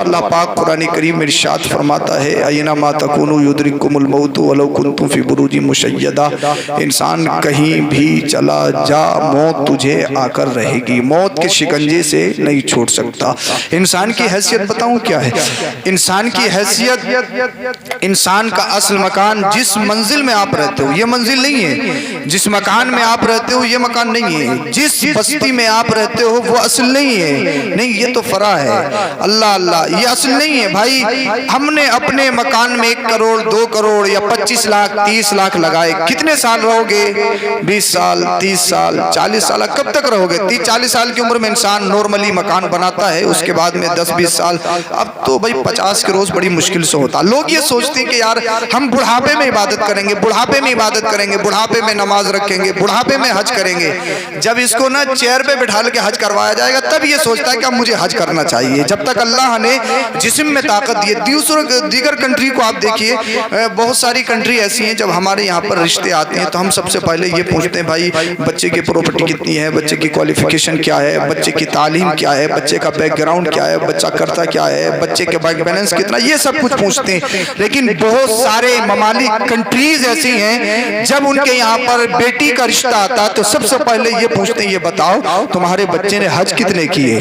अल्लाह पाक कुरान करीम में इरशाद फरमाता है अयना मा तकुनु युदरिकुमुल मौत वलौ कुंतुम फी बुरूजी मुशय्यदा। इंसान कहीं भी चला जा, मौत तुझे आकर रहेगी, मौत के शिकंजे से नहीं छोड़ सकता। इंसान की हैसियत बताऊं क्या है? इंसान की हैसियत, इंसान का असल मकान जिस मंजिल में आप रहते हो ये मंजिल नहीं है, जिस मकान में आप रहते हो ये मकान नहीं है, जिस बस्ती में आप रहते हो वो असल नहीं है। नहीं, ये तो फरा है। अल्लाह अल्लाह, ये असल नहीं है भाई। हमने अपने मकान में 1 करोड़ 2 करोड़ या 25 लाख 30 लाख लगाए, कितने साल रहोगे? 20 साल 30 साल 40 साल, कब तक रहोगे? 30-40 साल की उम्र में इंसान नॉर्मली मकान बनाता है, उसके बाद में 10-20 साल। अब तो भाई 50 के रोज बड़ी मुश्किल से होता। लोग ये सोचते हैं कि यार हम बुढ़ापे में इबादत करेंगे, बुढ़ापे में इबादत करेंगे, बुढ़ापे में नमाज रखेंगे, बुढ़ापे में हज करेंगे। जब इसको ना चेयर पे बिठा के हज करवाया जाएगा तब ये सोचता है कि अब मुझे हज करना चाहिए। जब तक अल्लाह ने जिस्म में ताकत दी है। दीगर कंट्री को आप देखिए, बहुत सारी कंट्री ऐसी हैं, जब हमारे यहाँ पर रिश्ते आते हैं तो हम सबसे पहले ये पूछते हैं भाई बच्चे की प्रॉपर्टी कितनी है, बच्चे की क्वालिफिकेशन क्या है, बच्चे की तालीम क्या है, बच्चे का बैकग्राउंड क्या है, बच्चा करता क्या है, बच्चे के बैंक बैलेंस कितना, ये सब कुछ पूछते हैं। लेकिन बहुत सारे ममालिक कंट्रीज ऐसी हैं जब उनके यहाँ पर बेटी का रिश्ता आता है तो सबसे पहले ये पूछते हैं ये बताओ तुम्हारे बच्चे ने हज कितने किए?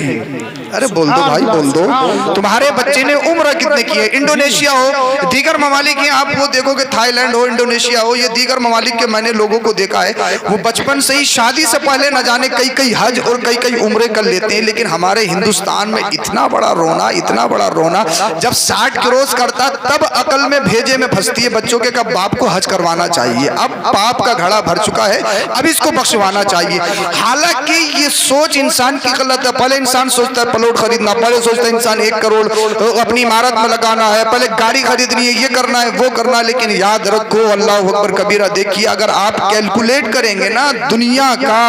अरे बोल दो भाई, बोल दो। तुम्हारे बच्चे ने उम्र कितने किए? इंडोनेशिया हो, दीगर ममालिक हैं, आप वो देखोगे, थाईलैंड हो, इंडोनेशिया हो, ये दीगर ममालिक के मैंने लोगों को देखा है, वो बचपन से ही शादी से पहले न जाने कई हज और कई उम्रे कर लेते हैं। लेकिन हमारे हिंदुस्तान में इतना बड़ा रोना, इतना बड़ा रोना, जब 60 क्रॉस करता तब अकल में भेजे में फंसती है बच्चों के, कब बाप को हज करवाना चाहिए। अब पाप का घड़ा भर चुका है, अब इसको बख्शवाना चाहिए। हालांकि ये सोच इंसान की गलत है। पहले इंसान सोचता है प्लॉट खरीदना, पहले सोचता है इंसान 1 करोड़ अपनी इमारत में लगाना है, पहले गाड़ी खरीदनी है, ये करना है, वो करना है। लेकिन याद रखो, अल्लाह अकबर कबीरा, देखिए अगर आप कैलकुलेट करेंगे ना दुनिया का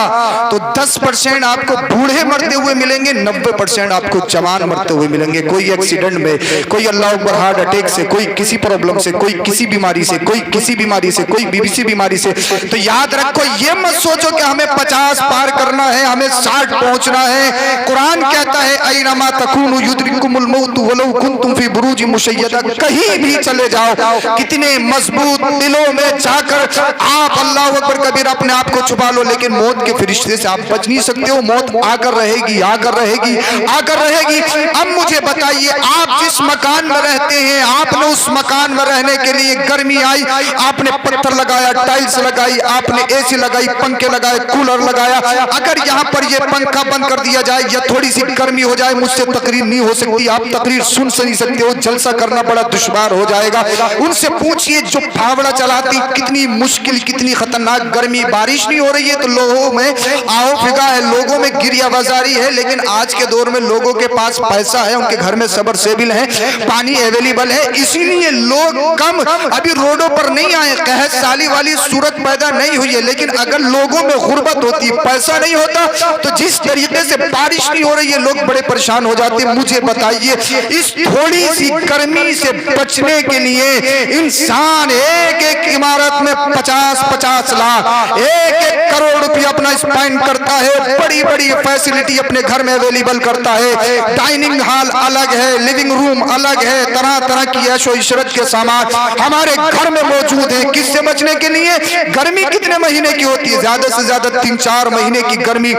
तो 10% आपको बूढ़े मरते हुए मिलेंगे, 90% आपको जवान मरते हुए मिलेंगे। कोई एक्सीडेंट में, कोई अल्लाह अकबर हार्ट अटैक से, कोई किसी प्रॉब्लम से, कोई किसी बीमारी से, कोई किसी बीमारी से, कोई बीबीसी बीमारी से। तो याद रखो, ये मत सोचो कि हमें 50 पार करना है, हमें 60 पहुंचना है। कुरान कहता है अयनमा तकुनु युदरिकुमुल मौत वलौ कुंतुम फी बुरूजी मुशय्यदा। कहीं भी चले जाओ, कितने मजबूत दिलों में जाकर आप अल्लाह अकबर कबीर अपने आप को छुपा लो, लेकिन मौत के फरिश्ते से आप बच नहीं सकते हो। मौत आकर रहेगी, आकर रहेगी, आकर रहेगी। अब मुझे बताइए, आप जिस मकान में रहते हैं, आपने उस मकान में रहने के लिए गर्मी आई, आपने पत्थर लगाया, टाइल्स लगाई, आपने एसी लगाई, पंखे लगाए, कूलर लगाया। अगर यहाँ पर ये पंखा बंद कर दिया जाए या थोड़ी सी गर्मी हो जाए, मुझसे तकरीर नहीं हो सकती, आप तकरीर सुन नहीं सकते हो, जलसा करना बड़ा दुश्वार हो जाएगा। उनसे पूछिए जो फावड़ा चलाती, कितनी मुश्किल, कितनी खतरनाक गर्मी, बारिश नहीं हो रही है तो लोगों में आओ फिगा है, लोगों में गिरिया बाजारी है। लेकिन आज के दौर में लोगों के पास पैसा है, उनके घर में सबर सेबिल है, पानी अवेलेबल है, इसीलिए लोग कम अभी रोडों पर नहीं आए, कहत साली वाली सूरत पैदा नहीं हुई है। लेकिन अगर लोगों में गुर्बत होती, पैसा नहीं होता, तो जिस तरीके से बारिश नहीं हो रही है लोग बड़े परेशान हो जाते। मुझे बताइए, इस थोड़ी सी गर्मी से बचने के लिए इंसान एक इमारत में 50-50 लाख, 1-1 करोड़ रुपया अपना स्पेंड करता है, बड़ी बड़ी फैसिलिटी अपने घर में अवेलेबल करता है, डाइनिंग हॉल अलग है, लिविंग रूम अलग है, तरह तरह की ऐशो इशरत के सामान हमारे घर में मौजूद है। किससे बचने के लिए? गर्मी कितने महीने की होती है? ज्यादा से ज्यादा 3-4 महीने की गर्मी।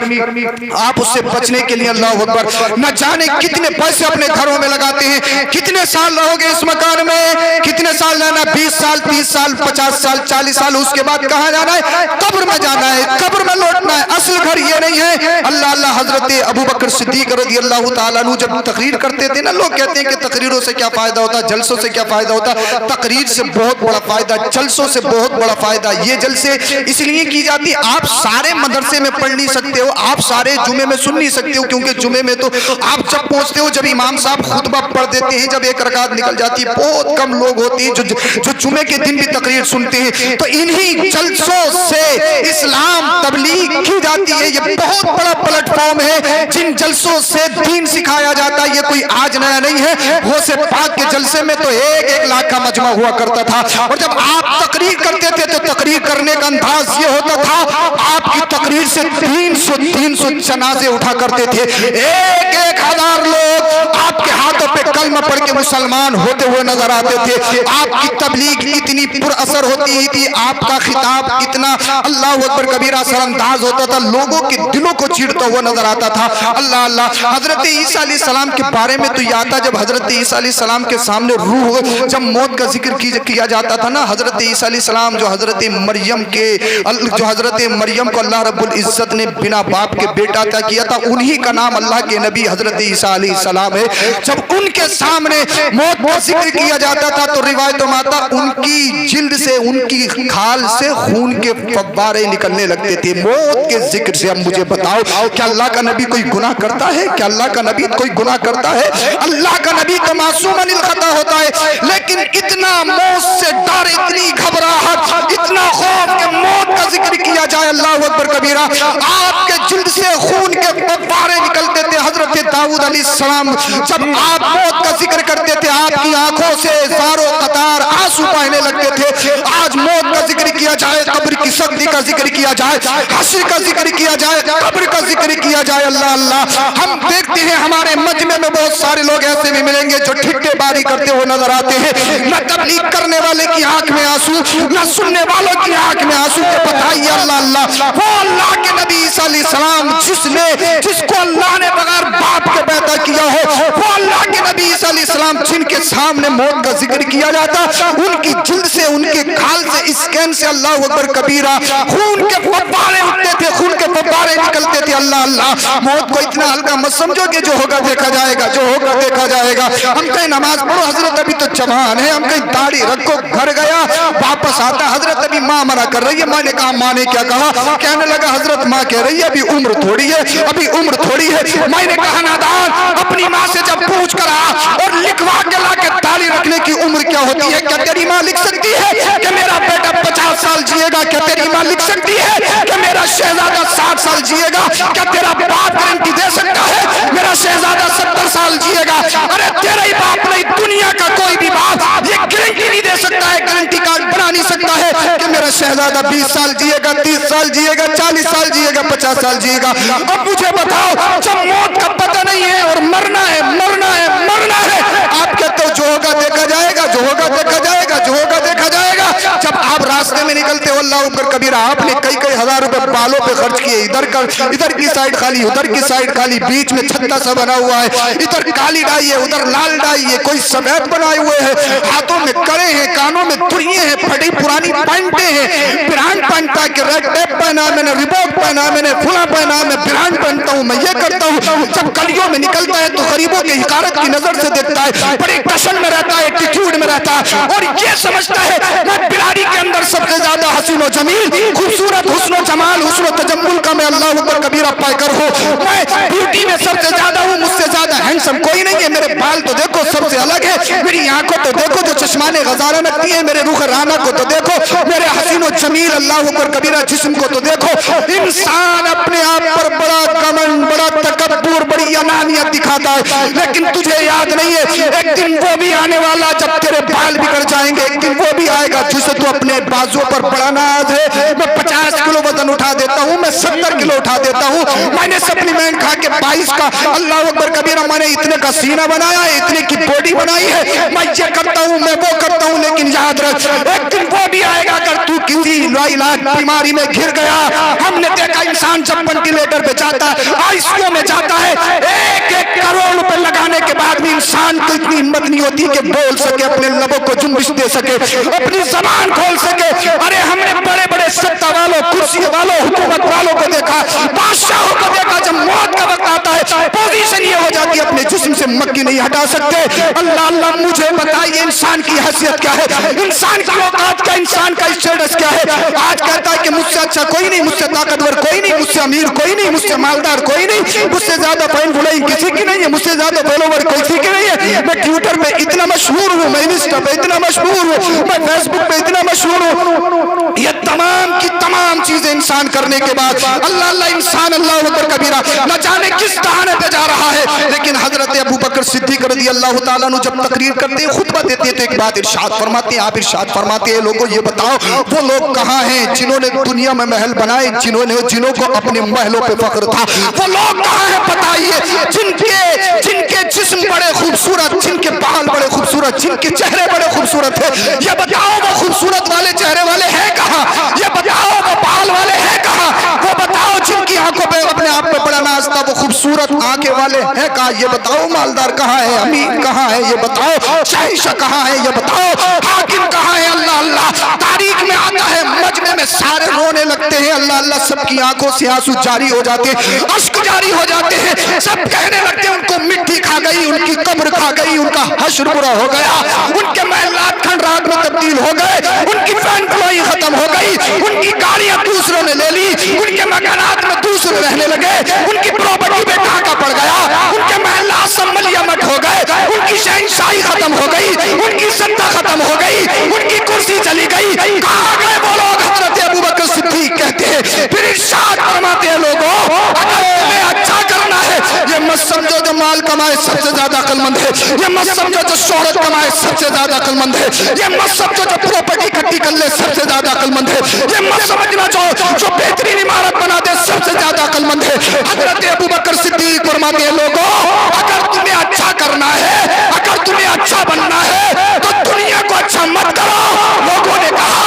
आप उससे बचने के लिए अल्लाह अकबर न जाने कितने पैसे अपने घरों में लगाते हैं। कितने साल रहोगे इस मकान में? कितने साल रहना? 20 साल, 30 साल, 50 साल, 40 साल। उसके बाद कहाँ जाना है? कब्र में जाना है, कब्र में लौटना है। असल घर ये नहीं है। अल्लाह अल्लाह हजरत अबू बकर सिद्दीक रज़ी अल्लाह ताला अन्हु जब तकरीर करते थे ना, लोग कहते हैं कि तकरीरों से क्या फायदा होता, जलसों से क्या फायदा होता। तकरीर से बहुत बड़ा फायदा, जलसों से बहुत बड़ा फायदा। ये जलसे इसलिए की जाती, आप सारे मदरसे में पढ़ नहीं सकते हो, आप सारे जुमे में सुन नहीं सकते हो, क्योंकि जुमे में तो आप जब पहुंचते हो जब इमाम साहब खुतबा पढ़ देते हैं, जब एक रकात निकल जाती है, बहुत कम लोग होते हैं जो जुमे के दिन भी तकरीर सुनते हैं। तो इन्हीं जलसों से इस्लाम तबलीग की जाती है। ये बहुत बड़ा प्लेटफॉर्म है, जिन जलसों से दीन सिखाया जाता है। ये कोई आज नया नहीं है। वो से पाक के जलसे में तो 1-1 लाख का मजमा हुआ करता था, और जब आप तकरीर करते थे तो तकरीर करने का अंदाज ये होता था, आपकी तकरीर से 300 जनाजे उठा करते थे। 1-1 हजार लोग आप आपके हाथों पे कलमा पढ़ के मुसलमान होते हुए नजर आते थे। आपकी तबलीग इतनी पुरअसर होती थी, आपका खिताब इतना अल्लाह अकबर कबीरा सरअंदाज होता था, लोगों के दिलों को चीरता हुआ नजर आता था। अल्लाह अल्लाह। हजरत ईसा अलैहिस्सलाम के बारे में तो ये आता, जब हजरत ईसा अलैहिस्सलाम के सामने रूह, जब मौत का जिक्र किया जाता था ना, हजरत ईसा अलैहिस्सलाम जो हजरत मरियम को अल्लाह रब्बुल इज्जत ने बिना बाप के बेटा अता किया था, उन्हीं का नाम अल्लाह के नबी हजरत ईसा अलैहिस्सलाम है। जब उनके सामने मौत का जिक्र किया जाता था तो रिवायतों में आता, उनकी जिल्द से, उनकी खाल से खून के फव्वारे निकलने लगते थे मौत के जिक्र से। अब मुझे बताओ, क्या अल्लाह का नबी कोई गुनाह करता है? क्या अल्लाह का नबी कोई गुनाह करता है? अल्लाह का नबी तो मासूम अनिल खता होता है, लेकिन इतना मौत से डर, इतनी घबराहट, इतना खौफ कि मौत का जिक्र किया जाए, अल्लाह अकबर कबीरा। आपके जिल्द से खून के फव्वारे निकलते थे। हजरत दाऊद अलैहिस्सलाम जब आप मौत का जिक्र करते थे, आपकी आंखों से ज़ारो कतार आंसू बहने लगते थे। आज मौत का जिक्र किया जाए, कब्र की सख्ती का जिक्र किया जाए, हश्र का जिक्र किया जाए, कब्र का जिक्र किया जाए, अल्लाह अल्लाह। हम देखते हैं हमारे मजमे में बहुत सारे लोग ऐसे भी मिलेंगे जो ठिट्ठेबारी करते हुए नजर आते हैं। न तबलीग करने वाले की आंख में आंसू, न सुनने वालों की आंख में आंसू के बताइए अल्लाह अल्लाह। वो अल्लाह के नबी ईसा अलैहिस्सलाम जिसको अल्लाह ने बगैर बाप के पैदा किया हो, वो अल्लाह के नबी ईसा अलैहिस्सलाम जिनके सामने मौत का जिक्र किया जाता, उनकी जिल्द से, उनके खाल से, स्कैन से अल्लाह अकबर कबीरा खून के फव्वारे उठते थे, खून के फव्वारे निकलते थे। अल्लाह अल्लाह। मौत को इतना हल्का मत समझो कि जो होगा देखा जाएगा, जो होगा देखा जाएगा। हम कहीं नमाज पढ़ो, हजरत अभी तो जवान है, हम कहीं दाढ़ी रखो, घर गया वापस आता, हजरत अभी माँ मना कर रही है। मैंने कहा माँ ने क्या कहा? कहने लगा हजरत माँ कह रही है अभी उम्र थोड़ी है, अभी उम्र थोड़ी है। मैंने कहा नादान, अपनी माँ से जब पूछ कर आ और लिखवा के ला के ताली रखने की उम्र क्या होती है? क्या तेरी माँ लिख सकती है कि मेरा बेटा 50 साल जिएगा? क्या तेरी माँ लिख सकती है कि मेरा शहजादा 60 साल जिएगा? क्या तेरा बाप गारंटी दे सकता है मेरा शहजादा 70 साल जिएगा? अरे तेरा ही बाप नहीं, दुनिया का कोई भी बाप ये गारंटी नहीं दे सकता है, गारंटी कार्ड बना नहीं सकता है कि मेरा शहजादा 20 साल जिएगा, 30 साल जिएगा, 40 साल जिएगा, 50 साल जिएगा। अब मुझे बताओ, जब मौत का पता नहीं है और मरना है, मरना है, मरना है, आप कहते हो जो होगा देखा जाएगा, जो होगा देखा जाएगा, जो होगा देखा जाएगा। जब आप रास्ते में निकलते हो अल्लाह अकबर कबीरा, आपने कई कई हजार रुपए बालों पे खर्च किए, इधर की साइड खाली, उधर की साइड खाली, बीच में छत्ता सा बना हुआ है, इधर काली डाई है, उधर लाल डाई है, कोई सफेद बनाए हुए हैं, हाथों में कड़े हैं, कानों में तुरिये हैं, फटी पुरानी पैंटे हैं, ब्रांड पहनता कि रेड टेप पहना मैंने, रिबॉक पहना मैंने, फुला पहना मैं, ब्रांड पहनता हूँ मैं, ये करता हूँ। जब गलियों में निकलता है तो गरीबों की हिकारत की नजर से देखता है, बड़ी टशन में रहता है, एटीट्यूड में रहता है और ये समझता है मैं बिलाड़ी के अंदर सबसे ज्यादा हसीन व जमील, खूबसूरत, हुस्न व जमाल, हुस्न व तजम्मुल का मैं अल्लाह अकबर कबीरा पाकर हूँ। मैं ब्यूटी में सबसे ज्यादा हूँ, मुझसे ज्यादा हैंडसम कोई नहीं है। मेरे बाल तो देखो सबसे अलग है, मेरी आंखों तो देखो जो चश्माने गजारा लगती है, मेरे रुख राना को तो देखो, मेरे हसीन व जमील अल्लाह अकबर कबीरा जिस्म को तो देखो। इंसान अपने आप पर बड़ा घमंड, बड़ा तकब्बुर, बड़ी अनानियत दिखाता है, लेकिन तुझे याद नहीं है एक दिन वो भी आने वाला जब तेरे बाल बिगड़ जाएंगे, एक दिन वो भी आएगा जिसे तू अपने बाजुओं पर बड़ा नाज है। मैं 50 किलो वजन उठा देता हूँ, मैं 70 किलो उठा देता हूँ, मैंने सप्लीमेंट खा के 22 का अल्लाह अकबर कबीरा मैंने इतने का सीना बनाया है, इतने की बॉडी बनाई है, मैं ये करता हूँ, मैं वो करता हूँ, लेकिन याद रख एक दिन वो भी आएगा अगर तू किसी लाइलाज बीमारी में घिर गया। हमने देखा इंसान जब वेंटिलेटर पे जाता है, आईसीयू में जाता है, 1-1 करोड़ रुपए लगाने के बाद भी इंसान को इतनी हिम्मत नहीं होती कि बोल सके, अपने लबों को जुम्बिश दे सके, अपनी जबान खोल सके। अरे हमने बड़े बड़े सत्ता वालों, कुर्सी वालों, हुकूमत वालों को देखा, बादशाहों को देखा, जब मौत का वक्त आता है पोजीशन ये हो जाती है अपने जिस्म से मक्की नहीं हटा सकते। अल्लाह अल्लाह मुझे बताइए इंसान की हैसियत क्या है, इंसान की औकात क्या, इंसान का स्टेटस क्या है। आज कहता है कि मुझसे अच्छा कोई नहीं, मुझसे ताकतवर कोई नहीं, मुझसे अमीर कोई नहीं, मुझसे मालदार कोई नहीं, मुझसे ज्यादा फैन फॉलोइंग किसी की नहीं है, मुझसे ज्यादा फॉलोवर किसी की नहीं है। मैं ट्विटर पे इतना मशहूर हूँ, मैं इंस्टा पे इतना मशहूर हूँ, मैं फेसबुक पे इतना मशहूर हूँ। ये तमाम की तमाम चीजें इंसान करने के बाद अल्लाह अल्लाह इंसान अल्लाह अकबर कबीरा न जाने किस ठिकाने पे जा रहा है। लेकिन हजरत अबू बकर सिद्दीक रज़ी अल्लाह ताला अन्हु जब तकरीर करते हैं, खुतबा देते हैं, तो एक बात इरशाद फरमाते हैं, आप इरशाद फरमाते हैं, लोगों ये बताओ वो लोग कहाँ हैं जिन्होंने दुनिया में महल बनाए, जिन्हों को अपने महलों पे फख्र था, वो लोग कहाँ हैं बताइए, जिनके जिस्म बड़े खूबसूरत, जिनके बाल बड़े खूबसूरत, जिनके चेहरे बड़े खूबसूरत है, ये बताओ वो खूबसूरत वाले चेहरे वाले हैं कहाँ, ये बताओ वो बाल वाले हैं कहाँ, वो बताओ जिनकी आंखों पे अपने आप पे बड़ा नाज था, वो खूबसूरत आंखें वाले हैं कहाँ, ये बताओ मालदार कहाँ है, अमीर कहाँ है, ये बताओ शहंशाह कहाँ है, ये बताओ हाकिम कहाँ है। अल्लाह अल्लाह तारीख में आता है, मजमे में सारे रोने लगते हैं, अल्लाह अल्लाह सबकी आंखों से आंसू जारी हो जाते हैं, अश्क जारी हो जाते हैं, सब कहने लगते हैं उनको मिट्टी खा गई, उनकी कब्र खा गई, उनका हश्र बुरा हो गया, उनके महलात खंडरात में तब्दील हो गए, उनकी फैंटलोई खत्म हो गई, उनकी गाड़ियां दूसरों ने ले ली, उनके मकानात में दूसरे रहने लगे, उनकी प्रॉपर्टी पे ढाका पड़ गया, उनके महलात सब मलियामत हो गए, उनकी शहंशाही खत्म हो गई, उनकी सत्ता खत्म हो गई, उनकी कुर्सी चली गई, कहाँ गए वो लोग। हजरत अबू बकर सिद्दीक कहते हैं, फिर इरशाद फरमाते हैं, लोगों अगर तुम्हें अच्छा करना है, ये मत समझो जो माल कमाए सबसे ज्यादा अक्लमंद है, ये मत समझो जो शोहरत कमाए सबसे ज्यादा अक्लमंद है, ये मत समझो जो प्रॉपर्टी इकट्ठी कर ले सबसे ज्यादा अक्लमंद है, ये मत समझना जो बेहतरीन इमारत बना दे सबसे ज्यादा अक्लमंद है। हजरत अबू बकर सिद्दीक फरमाते हैं, लोगों अगर तुम्हें अच्छा करना है, अगर तुम्हें अच्छा बनना है, तो दुनिया को अच्छा मत करो। लोगों ने कहा,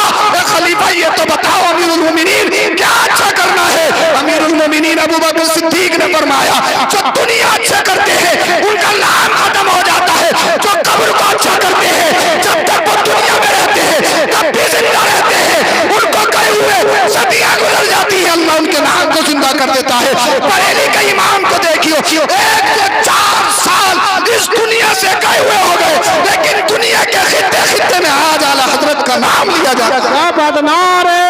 खलीफा ये तो बताओ अमीरुल मोमिनीन क्या अच्छा करना है। अमीरुल मोमिनीन अबू बकर सिद्दीक ने फरमाया, जो दुनिया अच्छा करते हैं उनका नाम खत्म हो जाता है, जो कब्र को अच्छा करते हैं जब तक वो दुनिया में रहते हैं तब भी जिंदा रहते हैं, उनको गए हुए सदियां गुजर जाती है, अल्लाह उनके नाम को जिंदा कर देता है। बरेली के इमाम को देखियो, 1 से 4 साल इस दुनिया से गए हुए हो गए, लेकिन दुनिया के खित्ते खित्ते में आज आला हजरत का नाम लिया जाता है। नारे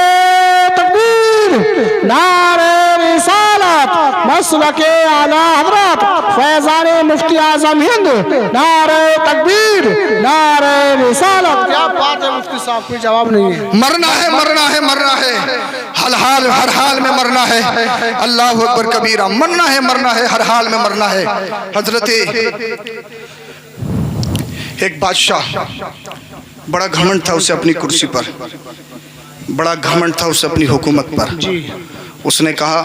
तकबीर, नारे रिसालत, मसलके आला हजरत फैजान मुफ्ती आजम हिंद, नारे तकबीर, नारे रिसालत। क्या बात है मुफ्ती साहब, कोई जवाब नहीं है। मरना है, मरना है, मरना है, हर हाल में मरना है। अल्लाह अकबर कबीरा, मरना है, मरना है, हर हाल में मरना है। हजरत एक बादशाह, बड़ा घमंड था उसे अपनी कुर्सी पर, बड़ा घमंड था उसे अपनी हुकूमत पर। उसने कहा,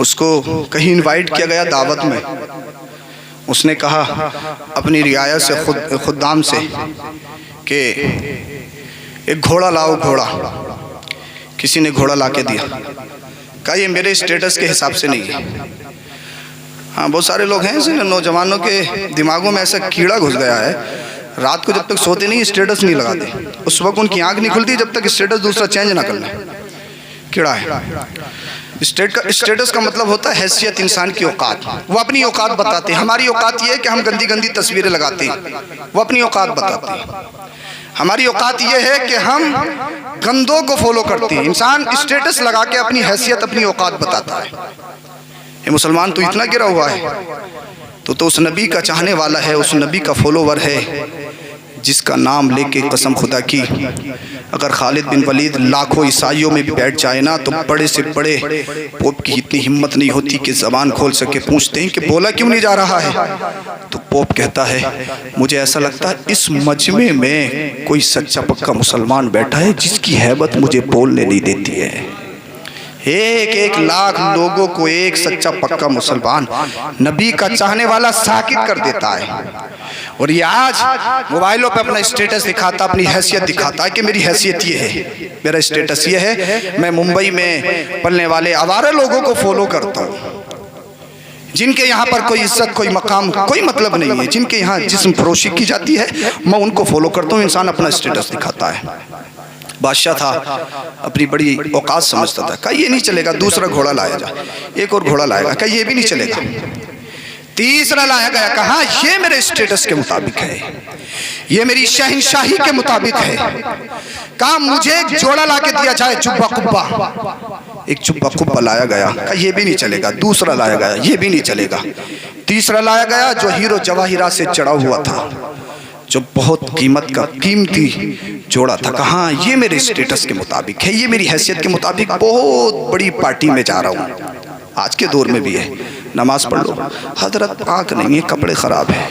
उसको कहीं इनवाइट किया गया दावत में, उसने कहा अपनी रियाया से खुदाम से कि एक घोड़ा लाओ, घोड़ा। किसी ने घोड़ा ला के दिया, कहा ये मेरे स्टेटस के हिसाब से नहीं है। हाँ, बहुत सारे लोग हैं, इसलिए नौजवानों के दिमागों में ऐसा कीड़ा घुस गया है, रात को जब तक सोते नहीं स्टेटस नहीं लगाते, उस वक्त उनकी आंख नहीं खुलती जब तक स्टेटस दूसरा चेंज ना कर ले। कीड़ा है। स्टेटस का मतलब होता है हैसियत, इंसान की औकात। वो अपनी औकात बताते हैं। हमारी औकात ये है कि हम गंदी गंदी तस्वीरें लगाते हैं, वो अपनी औकात बताते हैं। हमारी औकात ये है कि हम गंदों को फॉलो करते हैं। इंसान स्टेटस लगा के अपनी हैसियत, अपनी औकात बताता है। ये मुसलमान तो इतना गिरा हुआ है, तो उस नबी का चाहने वाला है, उस नबी का फॉलोवर है जिसका नाम लेके कसम खुदा की, अगर खालिद बिन वलीद लाखों ईसाइयों में भी बैठ जाए ना, तो बड़े से बड़े पोप की इतनी हिम्मत नहीं होती कि ज़बान खोल सके। पूछते हैं कि बोला क्यों नहीं जा रहा है, तो पोप कहता है मुझे ऐसा लगता है इस मजमे में कोई सच्चा पक्का मुसलमान बैठा है जिसकी हैबत मुझे बोलने नहीं देती है। 1-1 लाख लोगों को एक सच्चा पक्का मुसलमान, नबी का चाहने वाला साकित कर देता है। और ये आज मोबाइलों पे अपना स्टेटस दिखाता, अपनी हैसियत दिखाता है कि मेरी हैसियत ये है, मेरा स्टेटस ये है। मैं मुंबई में पलने वाले आवारा लोगों को फॉलो करता हूँ, जिनके यहाँ पर कोई इज्जत, कोई मकाम, कोई मतलब नहीं है, जिनके यहाँ जिस्म फरोशी की जाती है, मैं उनको फॉलो करता हूँ। इंसान अपना स्टेटस दिखाता है। बादशाह था, अपनी बड़ी औकात समझता था। कहा ये नहीं चलेगा, दूसरा घोड़ा लाया जा। एक और घोड़ा लाएगा, कहा ये भी नहीं चलेगा, तीसरा लाया गया, कहा ये मेरे स्टेटस के मुताबिक है, ये मेरी शहनशाही के मुताबिक है। कहा मुझे एक जोड़ा ला के दिया जाए, जुब्बा कुब्बा। एक जुब्बा कुब्बा लाया गया, कहा ये भी नहीं चलेगा। दूसरा लाया गया, ये भी नहीं चलेगा। तीसरा लाया गया जो हीरो जवाहिरा से चढ़ा हुआ था, जो बहुत कीमत का कीमती जोड़ा था। कहा ये मेरे स्टेटस के मुताबिक है, ये मेरी हैसियत के मुताबिक, बहुत बड़ी पार्टी में जा रहा हूँ। आज के दौर में भी है, नमाज पढ़ लो, हजरत पाक नहीं है कपड़े ख़राब है,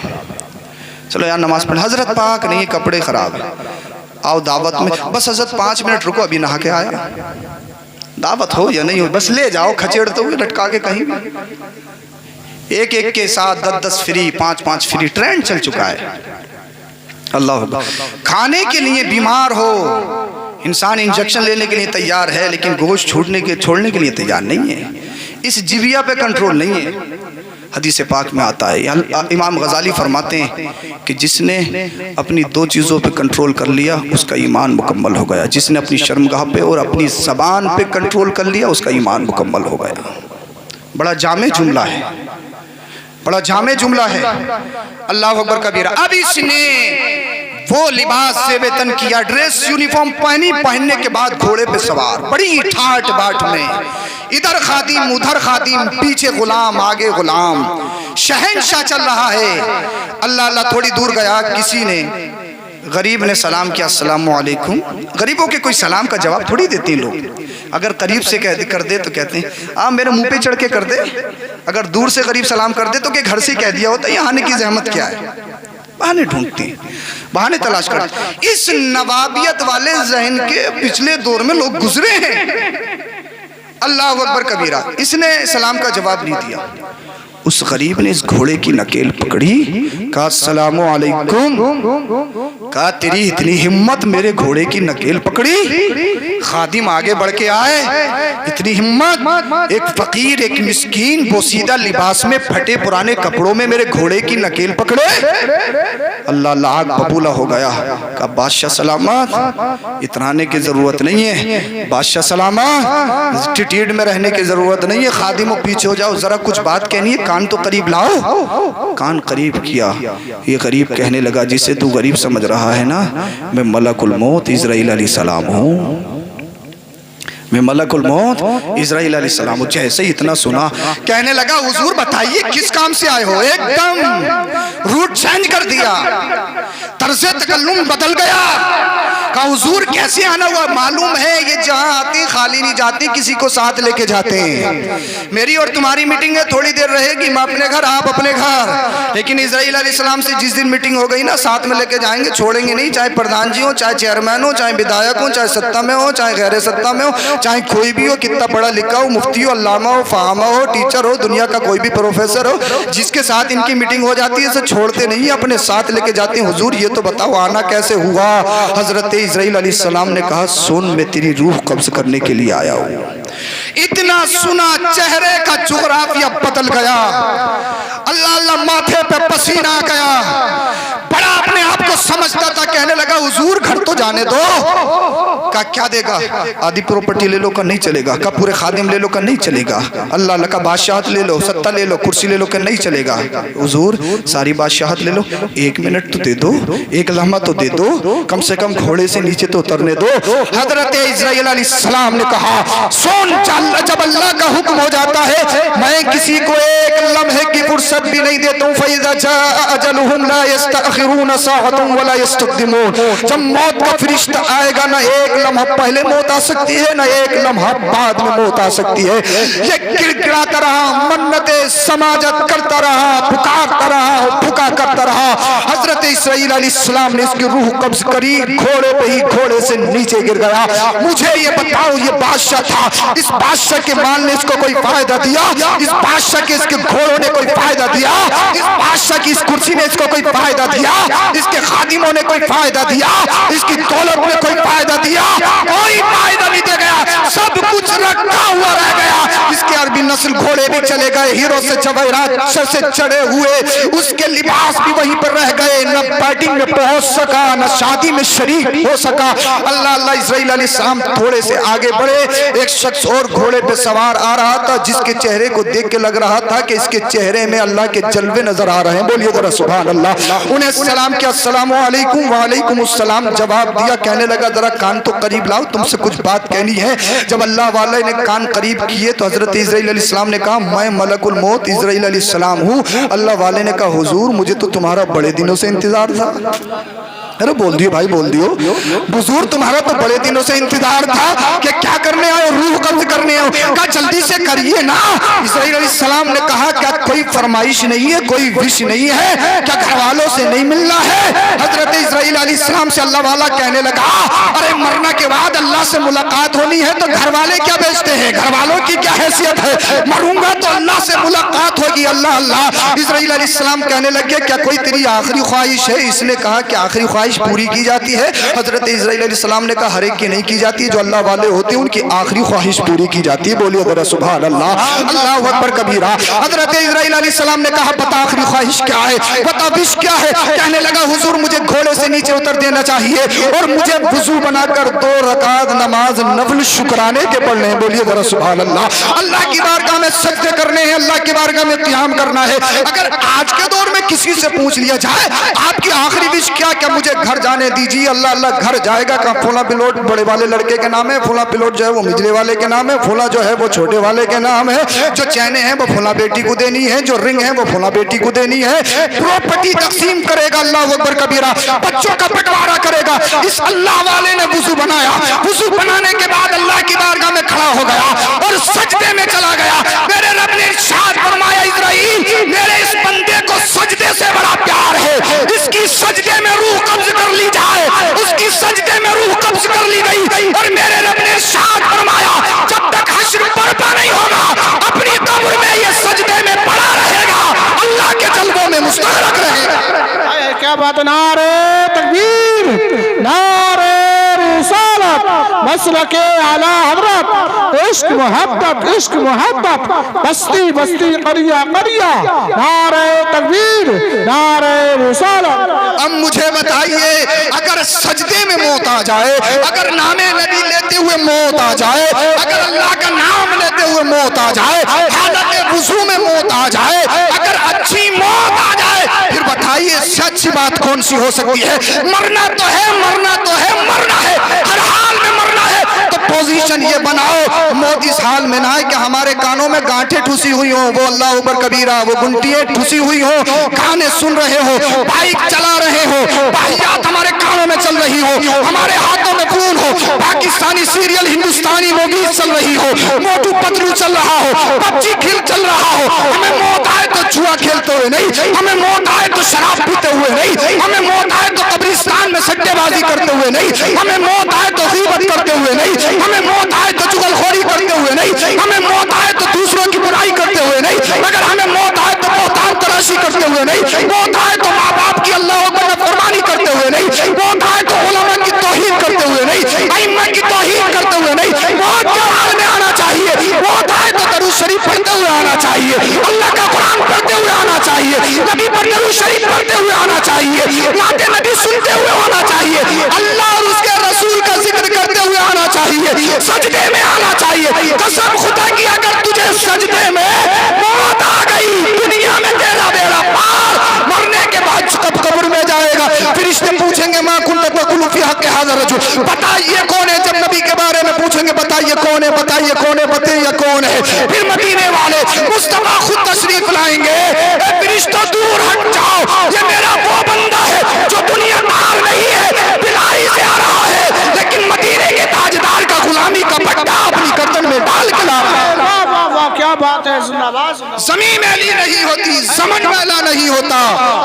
चलो यार नमाज पढ़, हजरत पाक नहीं है कपड़े ख़राब है, आओ दावत में, बस हजरत 5 मिनट रुको अभी नहा के आया। दावत हो या नहीं हो, बस ले जाओ खचेड़ते हुए लटका के कहीं भी। एक एक के साथ 10-10 फ्री, 5-5 फ्री, ट्रेंड चल चुका है। अल्लाह खाने के लिए बीमार हो, इंसान इंजेक्शन लेने के लिए तैयार है, लेकिन गोश्त छोड़ने के लिए तैयार नहीं है। इस जिविया पे कंट्रोल नहीं है। हदीस पाक में आता है, इमाम गजाली फरमाते हैं कि जिसने अपनी 2 चीज़ों पे कंट्रोल कर लिया उसका ईमान मुकम्मल हो गया। जिसने अपनी शर्मगाह पे और अपनी ज़बान पे कंट्रोल कर लिया उसका ईमान मुकम्मल हो गया। बड़ा जामे जुमला है, बड़ा जामे जुमला है। अल्लाह अकबर कबीरा। अब इसने वो लिबास से वेतन किया, ड्रेस यूनिफॉर्म पहनी, पहनने के बाद घोड़े पे सवार, बड़ी ठाट बाट में, इधर खादिम उधर खादिम, पीछे गुलाम आगे गुलाम, शहंशाह चल रहा है। अल्लाह अल्लाह थोड़ी दूर गया, किसी ने गरीब ने सलाम किया, अस्सलाम वालेकुम। गरीबों के कोई सलाम का जवाब थोड़ी देते हैं लोग। अगर करीब से कर दे तो कहते हैं आप मेरे मुंह पे चढ़ के कर दे। अगर दूर से गरीब सलाम कर दे तो क्या घर से कह दिया होता, यहाँ आने की जहमत क्या है। बहाने ढूंढते हैं, बहाने तलाश करते। इस नवाबियत वाले जहन के पिछले दौर में लोग गुजरे हैं। अल्लाह अकबर कबीरा। इसने सलाम का जवाब नहीं दिया। उस गरीब ने इस घोड़े की नकेल पकड़ी, कहा अस्सलामु अलैकुम। कहा तेरी इतनी हिम्मत, मेरे घोड़े की नकेल पकड़ी। खादिम आगे बढ़ के आए, इतनी हिम्मत, एक फकीर एक मिस्कीन बोसीदा लिबास में फटे पुराने कपड़ों में मेरे घोड़े की नकेल पकड़े। अल्लाह लाख बबूला हो गया। कहा बादशाह सलामत, इतराने की जरूरत नहीं है, बादशाह सलामत, एटीट्यूड में रहने की जरूरत नहीं है। खादिमों पीछे हो जाओ, जरा कुछ बात कहनी है, कान तो करीब लाओ। कान करीब किया, ये गरीब कहने लगा जिसे तू गरीब समझ रहा है ना, मैं मलकुल मौत इज़राइल अलैहिस्सलाम हूँ, मैं मलकुल मौत इज़राइल अलैहिस्सलाम हूँ। जैसे ही इतना सुना कहने लगा हुजूर बताइए किस काम से आए हो। एकदम रूट चेंज कर दिया, तर्ज़े तकल्लुम बदल गया। कहा हुजूर कैसे आना हुआ, मालूम है ये जहाँ आते खाली नहीं जाती, किसी को साथ लेके जाते हैं। मेरी और तुम्हारी मीटिंग है, थोड़ी देर रहेगी, मैं अपने घर आप अपने घर, लेकिन इज़राइल अलैहिस्सलाम से जिस दिन मीटिंग हो गई ना, साथ में लेके जाएंगे, छोड़ेंगे नहीं। चाहे प्रधान जी हो, चाहे चेयरमैन हो, चाहे विधायक हो, चाहे सत्ता में हो, चाहे गैर सत्ता में हो, चाहे कोई भी हो, कितना पढ़ा लिखा हो, मुफ्ती हो, अल्लामा हो, फाहमा हो, टीचर हो, दुनिया का कोई भी प्रोफेसर हो, जिसके साथ इनकी मीटिंग हो जाती है इसे छोड़ते नहीं, अपने साथ लेके जाते हैं। हुजूर ये तो बताओ आना कैसे हुआ। हजरत इज़राइल अलैहिस्सलाम ने कहा सुन, मैं तेरी रूह कब्ज करने के लिए आया हूँ। इतना सुना चेहरे का जोग्राफिया बदल गया। अल्लाह अल्लाह, माथे पे पसीना आ गया। बड़ा अपने आप को समझता था, कहने लगा हुजूर घर तो जाने दो। का क्या देगा, आधी प्रॉपर्टी ले लो का नहीं चलेगा, का पूरे खादिम ले लो का नहीं चलेगा, अल्लाह अल्लाह का बादशाहत ले लो, सत्ता ले लो, कुर्सी ले लो का नहीं चलेगा। हुजूर सारी बादशाहत ले लो, 1 मिनट तो दे दो, 1 लम्हा तो दे दो, कम से कम घोड़े से नीचे तो उतरने दो। हजरत इज़राइल अलैहिस्सलाम ने कहा सुन, जब अल्लाह का हुक्म हो जाता है मैं किसी को 1 लम्हे की फुर्सत भी नहीं देता हूँ। फ़इज़ा जाअ अजलुहुम ला यस्तअखिरून साअतन वला यस्तक़दिमून। जब मौत का फरिश्ता आएगा ना 1 लम्हा पहले मौत आ सकती है, ना 1 लम्हा बाद में मौत आ सकती है। ये गिड़गिड़ाता रहा, मन्नते समाजत करता रहा, पुकारता रहा, पुकार करता रहा। हजरत इस्राइल अलैहिस्सलाम ने इसकी रूह कब्ज करी, घोड़े पे ही घोड़े से नीचे गिर गया। मुझे ये बताओ, ये बादशाह था, इस बादशाह के माल ने इसको कोई फायदा दिया? इस बादशाह के इसके घोड़ों ने कोई फायदा दिया? इस बादशाह की इस कुर्सी ने इसको कोई फायदा दिया? इसके खादिमों ने कोई फायदा दिया? इसकी दौलत ने कोई फायदा दिया? कोई फायदा नहीं दे गया, सब कुछ रखा हुआ रह गया। इसके अरबी नस्ल घोड़े भी चले गए, हीरो से जवाहिरात से चढ़े हुए उसके लिबास भी वहीं पर रह गए, गए, न बैटिंग में पहुंच सका, न शादी में शरीक हो सका। अल्लाह अल्लाह इस्राईल अलैहिस्सलाम थोड़े से आगे बढ़े, एक शख्स और घोड़े पे सवार आ रहा था, जिसके चेहरे को देख के लग रहा था कि इसके चेहरे में अल्लाह के जलवे नजर आ रहे हैं। बोलिए जरा सुभान अल्लाह। उन्हें सलाम किया, अस्सलामु अलैकुम। वालेकुम अस्सलाम जवाब दिया। कहने लगा जरा कान तो करीब लाओ, तुमसे कुछ बात कहनी है। जब अल्लाह वाले ने कान करीब किए तो हजरत इस्राईल अलैहिस्सलाम ने कहा, मैं मलकुल मौत इस्राईल अलैहिस्सलाम हूँ। अल्लाह वाले ने कहा, हुजूर मुझे तो तुम्हारा बड़े दिनों से इंतजार था। अरे बोल दियो भाई, बोल दियो। हुजूर तुम्हारा तो बड़े दिनों से इंतजार था कि क्या करने आए, रूह कब्ज करने आए। कहा जल्दी से करिए ना। इस्राईल अलैहिस्सलाम ने कहा, क्या कोई फरमाइश नहीं है, कोई विश नहीं है, क्या घर वालों से नहीं मिलना है? हजरत इस्राईल अलैहिस्सलाम से अल्लाह वाला कहने लगा, अरे मरना के बाद अल्लाह से मुलाकात होनी है तो घर वाले क्या बेचते हैं, घर वालों की क्या हैसियत है? मरूंगा तो अल्लाह से मुलाकात होगी। अल्लाह अल्लाह। इस्राईल अलैहिस्सलाम कहने लगे, क्या कोई तेरी आखिरी ख्वाहिश है? इसने कहा कि आखिरी ख्वाहिश पूरी की जाती है। हजरत इस्राईल अलैहिस्सलाम ने कहा, हर एक की नहीं की जाती, जो अल्लाह वाले होते हैं उनकी आखिरी ख्वाहिश पूरी की जाती है। बोलिए जरा सुभान अल्लाह, अल्लाहु अकबर कबीरा। हजरत इस्राईल अलैहिस्सलाम ने कहा, बता आखिरी ख्वाहिश क्या है, बता विश क्या है? कहने लगा, हुजूर मुझे घोड़े से नीचे उतर देना चाहिए और मुझे वुजू बनाकर 2 रकात नमाज नफल शुक्राने के पढ़ने हैं। बोलिए जरा सुभान अल्लाह। अल्लाह की बारगाह में सजदे करने हैं, अल्लाह की बारगाह में क़याम करना है। अगर आज के दौर में किसी से पूछ लिया जाए आपकी आखिरी विश क्या, क्या मुझे घर जाने दीजिए, अल्लाह अल्लाह घर जाएगा। कहा फूला पिलोट बड़े वाले लड़के के नाम है, फूला पिलोट जो है वो मिजले वाले के नाम है, फूला जो है वो छोटे वाले के नाम है, जो चैने हैं वो फूला बेटी को देनी है, जो रिंग है वो फूला बेटी को देनी है। प्रॉपर्टी तकसीम करेगा, अल्लाह अकबर कबीरा। बच्चों का बंटवारा करेगा। इस अल्लाह वाले ने वुजू बनाया। वुजू बनाने के बाद अल्लाह की बारगाह में खड़ा हो गया और सजदे में चला गया। मेरे रब ने इरशाद फरमाया, इस्राईल मेरे इस बंदे को सजदे से बड़ा प्यार है, इसकी सजदे में रूह कब्ज कर ली जाए। उसकी सजदे में रूह कब्ज कर ली गई और मेरे रब ने इरशाद फरमाया, जब तक हश्र बर्पा नहीं होगा अपनी कब्र में ये सजदे में पड़ा रहेगा, अल्लाह के जलवों में मुस्तगरक रहेगा। क्या बात। नारे तकबीर, नारे रिसालत, मसलके आला हजरत, इश्क मोहब्बत, बस्ती बस्ती करिया करिया। नारे तकबीर, नारे रिसालत। अब मुझे बताइए, अगर सजदे में मौत आ जाए, अगर नामे नबी लेते हुए मौत आ जाए, अगर अल्लाह का नाम लेते हुए मौत आ जाए, हालत वुजू में मौत आ जाए, अगर अच्छी मौत आ जाए, फिर बताइए सच्ची बात कौन सी हो सकती है? मरना तो है, मरना तो है, मरना है, हर हाल में मरना है। तो पोजीशन ये बनाओ, मौत इस हाल में ना है कि हमारे कानों में गांठें ठुसी हुई हो, वो अल्लाह अकबर कबीरा, वो गुंटियां ठुसी हुई हो, गाने सुन रहे हो, बाइक चला रहे हो, बाहियात हमारे कानों में चल रही हो, हमारे हाथों में खून हो, पाकिस्तानी सीरियल हिंदुस्तानी मूवीज चल रही हो, मोटू पतलू चल रहा हो, पबजी खेल चल रहा हो। हमें मौत आए तो जुआ खेलते हुए नहीं, हमें मौत आए तो शराब पीते हुए नहीं, हमें मौत आए तो कब्रिस्तान में सट्टेबाजी करते हुए नहीं, हमें मौत आए तो गीबत करते हुए नहीं, हमें मौत आए तो चुगलखोरी करते हुए नहीं, हमें मौत आए तो दूसरों की बुराई करते हुए नहीं, अगर हमें मौत आए तो मोहताज तलाशी करते हुए नहीं, मौत आए तो माँ बाप की अल्लाह अकबर नाफरमानी करते हुए नहीं, मौत आए तो उलमा की तौहीन करते हुए नहीं, अइम्मा की तौहीन करते हुए नहीं। मौत के हाल में आना चाहिए, मौत आए तो दरूद शरीफ पढ़ते हुए आना चाहिए, अल्लाह का कुरान पढ़ते हुए आना चाहिए, नबी पर दरूद शरीफ पढ़ते हुए आना चाहिए, नाते नबी सुनते हुए आना चाहिए, अल्लाह और उसके रसूल का जिक्र करते हुए आना चाहिए, सजदे में आना चाहिए। कसम खुदा की, अगर तुझे सजदे में मौत आ गई, दुनिया में तेरा बेड़ा पार। मरने के बाद कब कब्र में जाएगा, फरिश्ते पूछेंगे मां कुंत तकुलु फी हक़ हाज़ा रजुल, बताइए कौन है? जब नबी के बारे में पूछेंगे, बताइए कौन है, बताइए कौन है, बताइए कौन है? फिर मदीने वाले मुस्तफा खुद तशरीफ लाएंगे, फरिश्तों दूर हट जाओ, ये मेरा वो बंदा है जो दुनियादार नहीं है, बिलाई से आ रहा है, लेकिन मदीने के ताजदार का गुलामी का पट्टा अपनी गर्दन में डाल के ला रहा है। क्या बात है। जिंदाबाद। ज़मीन मैली नहीं होती, ज़मन मैला नहीं होता,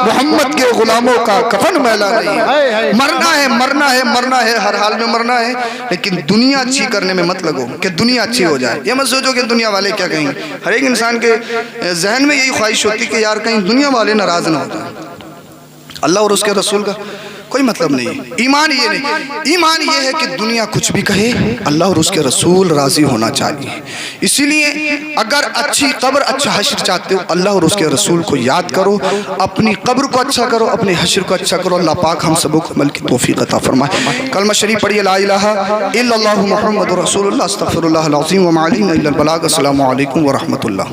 मोहम्मद के गुलामों का कफन मैला नहीं है। मरना है, मरना है, मरना है, हर हाल में मरना है, लेकिन दुनिया अच्छी करने में मत लगो कि दुनिया अच्छी हो जाए। ये मत सोचो कि दुनिया वाले क्या कहेंगे। हर एक इंसान के जहन में यही ख्वाहिश होती कि यार कहीं दुनिया वाले नाराज ना हो जाए। अल्लाह और उसके रसूल का कोई मतलब नहीं है। ईमान ये नहीं, ईमान ये है कि दुनिया कुछ भी कहे अल्लाह और उसके रसूल राज़ी होना चाहिए। इसीलिए अगर अच्छी कब्र अच्छा हश्र चाहते हो, अल्लाह और उसके रसूल को याद करो, अपनी कब्र को अच्छा करो, अपने हश्र को अच्छा करो। अल्लाह पाक हम सबों को अमल की तौफीक अता फरमाए। कलमा शरीफ पढ़िए, ला इलाहा इल्लल्लाहु मुहम्मदुर रसूलुल्लाह अस्तगफिरुल्लाह अल अज़ीम व मा अलैना इल्लल बलाग। अस्सलामु अलैकुम व रहमतुल्लाह।